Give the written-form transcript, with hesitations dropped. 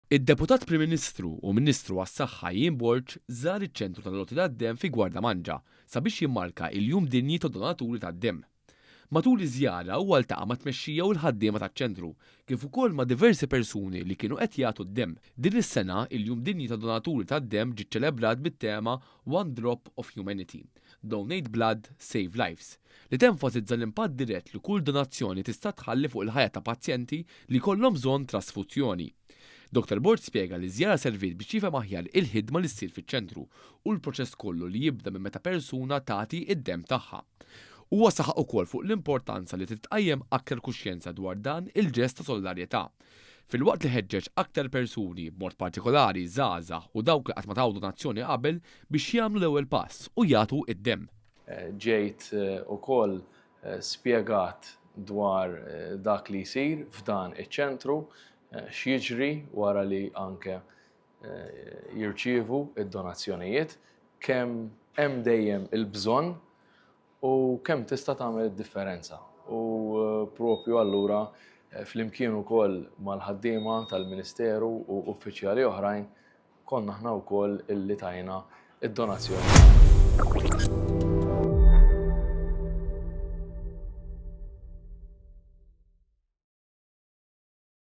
Id-Deputat Prim Ministru u Ministru għas-Saħħa Jien Borġ żar iċ-ċentru tal-Loti tad-Demm fi Gwardamanġa sabiex jimmarka il-Jum Dinji tad-Donaturi tad-Demm. Matul iż-żjara huwa ltaqa' ma' tmexxija u l-ħaddiema taċ-ċentru, kif ukoll ma' diversi persuni li kienu qed jagħtu d-demm. Din is-sena il-Jum Dinji tad-Donaturi tad-Demm ġie ċċelebrat bit-tema One Drop of Humanity. Donate Blood, Save Lives, li tenfasizza l-impatt dirett li kull donazzjoni tista' tħalli fuq il-ħajja ta' pazjenti li jkollhom bżonn trasfuzzjoni. Dr. Borġ spjega li żjara servit biex jifhem aħjar il-ħidma li ssir fiċ-ċentru u l-proċess kollu li jibda minn meta persuna tagħti id-demm tagħha. Huwa saħaq ukoll fuq l-importanza li titqajjem aktar kuxjenza dwar dan il-ġest ta' solidarjetà. Filwaqt li ħeġġeġ aktar persuni b'mod partikolari żgħażagħ u dawk li qatt ma taw donazzjoni qabel biex jagħmlu l-ewwel pass u jagħtu id-demm. Ġejt ukoll spjegat dwar dak li jsir f'dan iċ-ċentru, x'jiġri wara li anke jirċievu id-donazzjonijiet, kemm hemm dejjem il-bżonn u kemm tista' tagħmel id-differenza. U propju allura flimkien ukoll mal-ħaddiema tal-Ministeru u uffiċjali oħrajn konna aħna wkoll illi tajna id-donazzjoni.